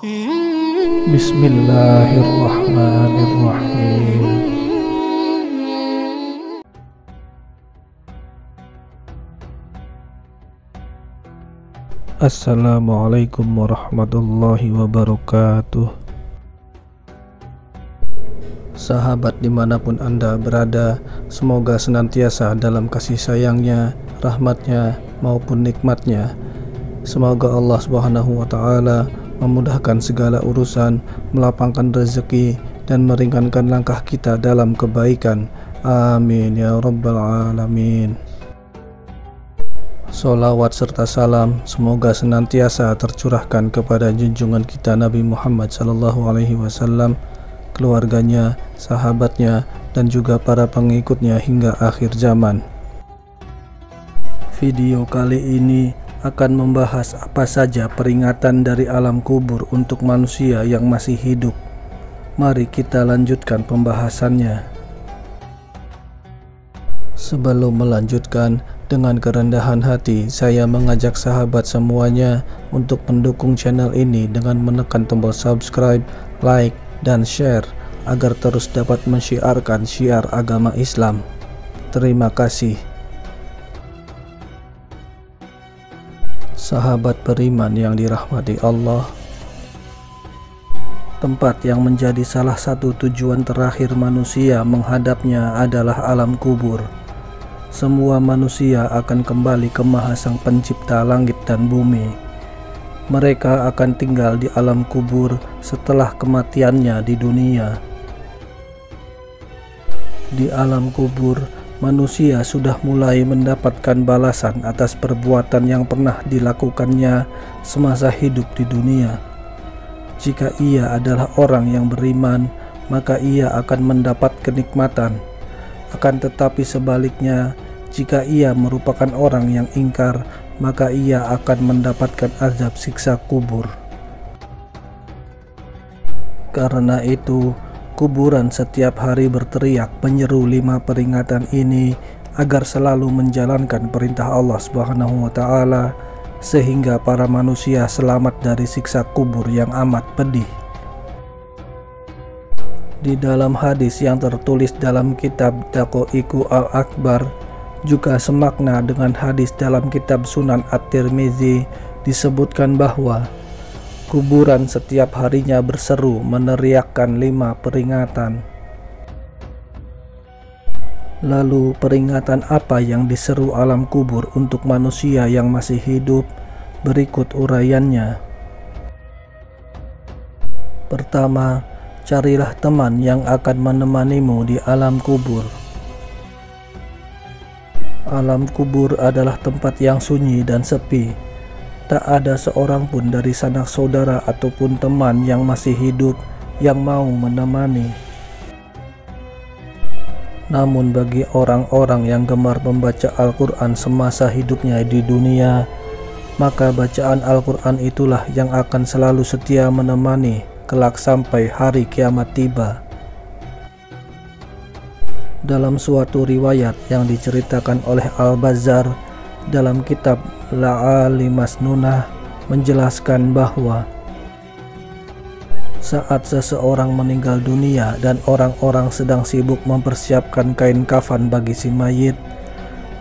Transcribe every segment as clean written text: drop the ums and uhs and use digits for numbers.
Bismillahirrahmanirrahim. Assalamualaikum warahmatullahi wabarakatuh. Sahabat dimanapun Anda berada, semoga senantiasa dalam kasih sayangnya, rahmatnya maupun nikmatnya. Semoga Allah Subhanahu wa Ta'ala memudahkan segala urusan, melapangkan rezeki, dan meringankan langkah kita dalam kebaikan. Amin ya rabbal alamin. Sholawat serta salam semoga senantiasa tercurahkan kepada junjungan kita Nabi Muhammad SAW, keluarganya, sahabatnya, dan juga para pengikutnya hingga akhir zaman. Video kali ini akan membahas apa saja peringatan dari alam kubur untuk manusia yang masih hidup. Mari kita lanjutkan pembahasannya. Sebelum melanjutkan, dengan kerendahan hati saya mengajak sahabat semuanya untuk mendukung channel ini dengan menekan tombol subscribe, like, dan share agar terus dapat mensyiarkan syiar agama Islam. Terima kasih. Sahabat beriman yang dirahmati Allah, tempat yang menjadi salah satu tujuan terakhir manusia menghadapnya adalah alam kubur. Semua manusia akan kembali ke Maha Sang Pencipta langit dan bumi. Mereka akan tinggal di alam kubur setelah kematiannya di dunia. Di alam kubur, manusia sudah mulai mendapatkan balasan atas perbuatan yang pernah dilakukannya semasa hidup di dunia. Jika ia adalah orang yang beriman, maka ia akan mendapat kenikmatan. Akan tetapi sebaliknya, jika ia merupakan orang yang ingkar, maka ia akan mendapatkan azab siksa kubur. Karena itu, kuburan setiap hari berteriak menyeru 5 peringatan ini agar selalu menjalankan perintah Allah Subhanahu wa Ta'ala, sehingga para manusia selamat dari siksa kubur yang amat pedih. Di dalam hadis yang tertulis dalam kitab Daqaiqu Al-Akbar, juga semakna dengan hadis dalam kitab Sunan At-Tirmizi, disebutkan bahwa kuburan setiap harinya berseru meneriakkan 5 peringatan. Lalu peringatan apa yang diseru alam kubur untuk manusia yang masih hidup? Berikut uraiannya. Pertama, carilah teman yang akan menemanimu di alam kubur. Alam kubur adalah tempat yang sunyi dan sepi. Tak ada seorang pun dari sanak saudara ataupun teman yang masih hidup yang mau menemani. Namun bagi orang-orang yang gemar membaca Al-Quran semasa hidupnya di dunia, maka bacaan Al-Quran itulah yang akan selalu setia menemani kelak sampai hari kiamat tiba. Dalam suatu riwayat yang diceritakan oleh Al-Bazzar dalam kitab La'ali Masnunah menjelaskan bahwa saat seseorang meninggal dunia dan orang-orang sedang sibuk mempersiapkan kain kafan bagi si mayit,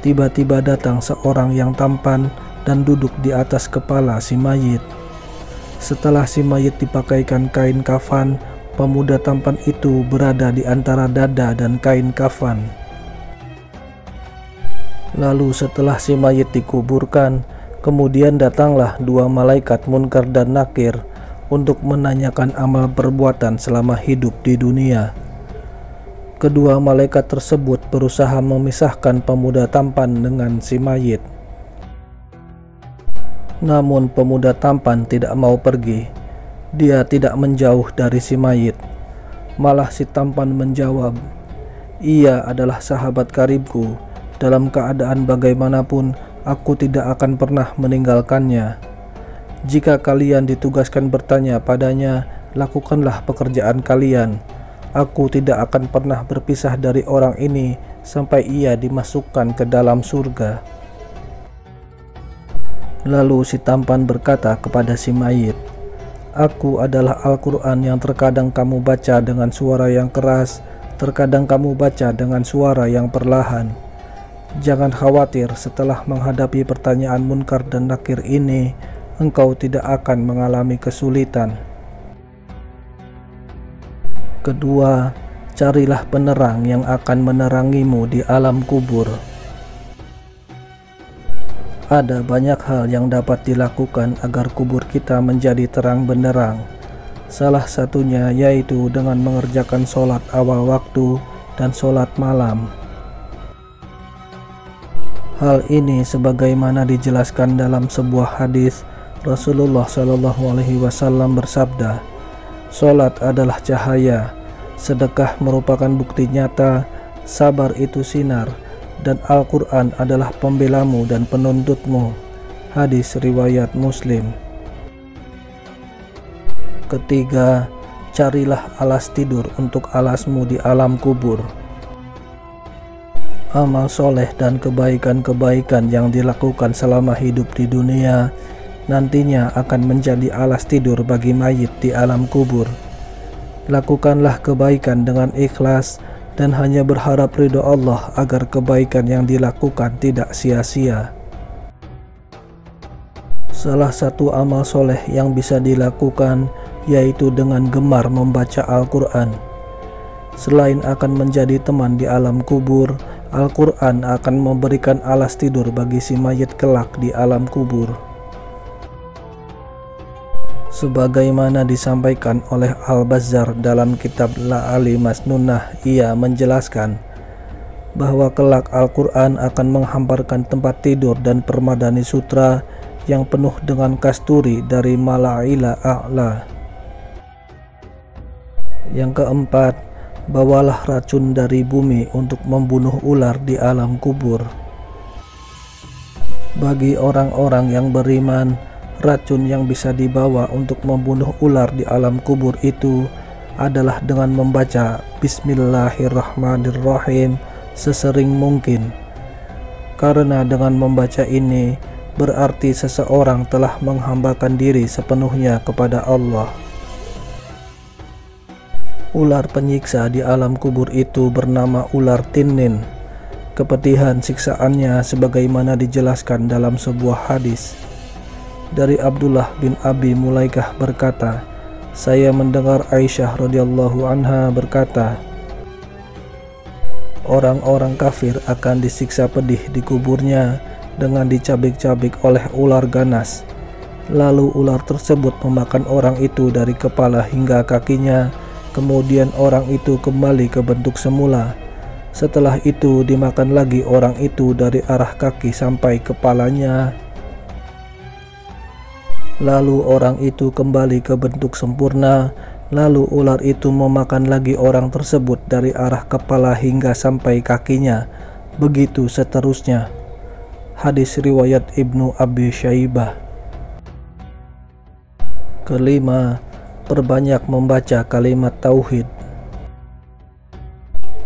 tiba-tiba datang seorang yang tampan dan duduk di atas kepala si mayit. Setelah si mayit dipakaikan kain kafan, pemuda tampan itu berada di antara dada dan kain kafan. Lalu setelah si mayit dikuburkan, kemudian datanglah 2 malaikat Munkar dan Nakir untuk menanyakan amal perbuatan selama hidup di dunia. Kedua malaikat tersebut berusaha memisahkan pemuda tampan dengan si mayit. Namun pemuda tampan tidak mau pergi. Dia tidak menjauh dari si mayit. Malah si tampan menjawab, "Ia adalah sahabat karibku. Dalam keadaan bagaimanapun, aku tidak akan pernah meninggalkannya. Jika kalian ditugaskan bertanya padanya, lakukanlah pekerjaan kalian. Aku tidak akan pernah berpisah dari orang ini sampai ia dimasukkan ke dalam surga." Lalu si tampan berkata kepada si mayit, Aku adalah Al-Quran yang terkadang kamu baca dengan suara yang keras, terkadang kamu baca dengan suara yang perlahan. Jangan khawatir, setelah menghadapi pertanyaan Munkar dan Nakir ini, engkau tidak akan mengalami kesulitan. Kedua, carilah penerang yang akan menerangimu di alam kubur. Ada banyak hal yang dapat dilakukan agar kubur kita menjadi terang benderang. Salah satunya yaitu dengan mengerjakan sholat awal waktu dan sholat malam. Hal ini sebagaimana dijelaskan dalam sebuah hadis, Rasulullah SAW bersabda, "Sholat adalah cahaya, sedekah merupakan bukti nyata, sabar itu sinar, dan Al-Quran adalah pembelamu dan penuntutmu." Hadis riwayat Muslim. Ketiga, carilah alas tidur untuk alasmu di alam kubur. Amal soleh dan kebaikan-kebaikan yang dilakukan selama hidup di dunia nantinya akan menjadi alas tidur bagi mayit di alam kubur. Lakukanlah kebaikan dengan ikhlas dan hanya berharap ridho Allah agar kebaikan yang dilakukan tidak sia-sia. Salah satu amal soleh yang bisa dilakukan yaitu dengan gemar membaca Al-Quran. Selain akan menjadi teman di alam kubur, Al-Quran akan memberikan alas tidur bagi si mayit kelak di alam kubur. Sebagaimana disampaikan oleh Al-Bazzar dalam kitab La'ali Masnunah, ia menjelaskan bahwa kelak Al-Quran akan menghamparkan tempat tidur dan permadani sutra yang penuh dengan kasturi dari Mala'ila A'la. Yang keempat, bawalah racun dari bumi untuk membunuh ular di alam kubur. Bagi orang-orang yang beriman, racun yang bisa dibawa untuk membunuh ular di alam kubur itu adalah dengan membaca Bismillahirrahmanirrahim sesering mungkin. Karena dengan membaca ini berarti seseorang telah menghambakan diri sepenuhnya kepada Allah. Ular penyiksa di alam kubur itu bernama ular tinnin. Kepedihan siksaannya sebagaimana dijelaskan dalam sebuah hadis. Dari Abdullah bin Abi Mulaikah berkata, saya mendengar Aisyah radhiyallahu anha berkata, orang-orang kafir akan disiksa pedih di kuburnya dengan dicabik-cabik oleh ular ganas. Lalu ular tersebut memakan orang itu dari kepala hingga kakinya, kemudian orang itu kembali ke bentuk semula. Setelah itu dimakan lagi orang itu dari arah kaki sampai kepalanya. Lalu orang itu kembali ke bentuk sempurna. Lalu ular itu memakan lagi orang tersebut dari arah kepala hingga sampai kakinya. Begitu seterusnya. Hadis riwayat Ibnu Abi Syaibah. Kelima, perbanyak membaca kalimat tauhid.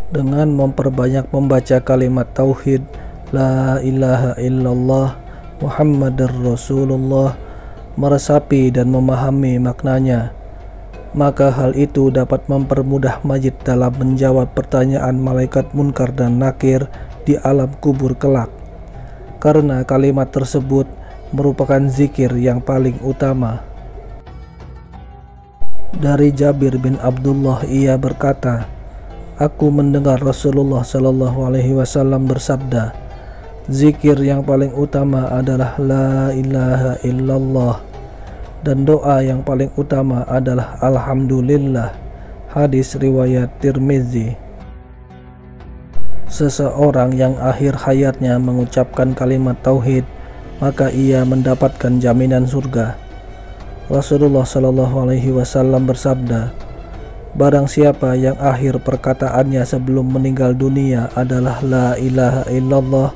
Dengan memperbanyak membaca kalimat tauhid, La ilaha illallah Muhammadar Rasulullah, meresapi dan memahami maknanya, maka hal itu dapat mempermudah mayit dalam menjawab pertanyaan malaikat Munkar dan Nakir di alam kubur kelak, karena kalimat tersebut merupakan zikir yang paling utama. Dari Jabir bin Abdullah ia berkata, aku mendengar Rasulullah SAW bersabda, zikir yang paling utama adalah La ilaha illallah, dan doa yang paling utama adalah Alhamdulillah. Hadis riwayat Tirmizi. Seseorang yang akhir hayatnya mengucapkan kalimat tauhid, maka ia mendapatkan jaminan surga. Rasulullah SAW bersabda, barang siapa yang akhir perkataannya sebelum meninggal dunia adalah La ilaha illallah,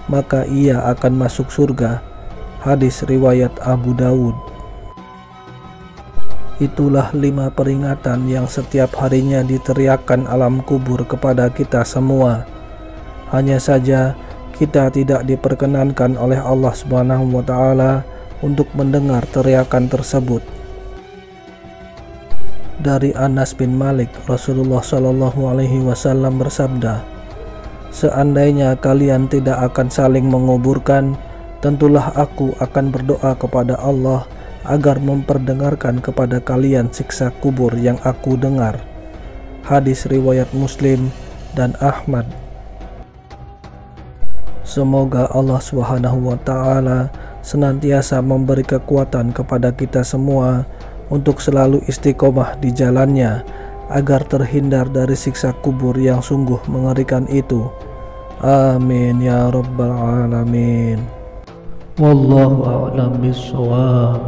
maka ia akan masuk surga. Hadis riwayat Abu Dawud. Itulah 5 peringatan yang setiap harinya diteriakkan alam kubur kepada kita semua. Hanya saja kita tidak diperkenankan oleh Allah Subhanahu wa Ta'ala untuk mendengar teriakan tersebut. Dari Anas bin Malik, Rasulullah Shallallahu Alaihi Wasallam bersabda, "Seandainya kalian tidak akan saling menguburkan, tentulah aku akan berdoa kepada Allah agar memperdengarkan kepada kalian siksa kubur yang aku dengar." Hadis riwayat Muslim dan Ahmad. Semoga Allah SWT senantiasa memberi kekuatan kepada kita semua untuk selalu istiqomah di jalannya, agar terhindar dari siksa kubur yang sungguh mengerikan itu. Amin ya rabbal alamin. Wallahu a'lam bishawab.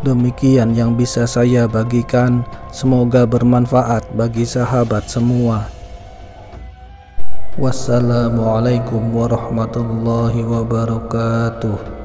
Demikian yang bisa saya bagikan, semoga bermanfaat bagi sahabat semua. Wassalamualaikum warahmatullahi wabarakatuh.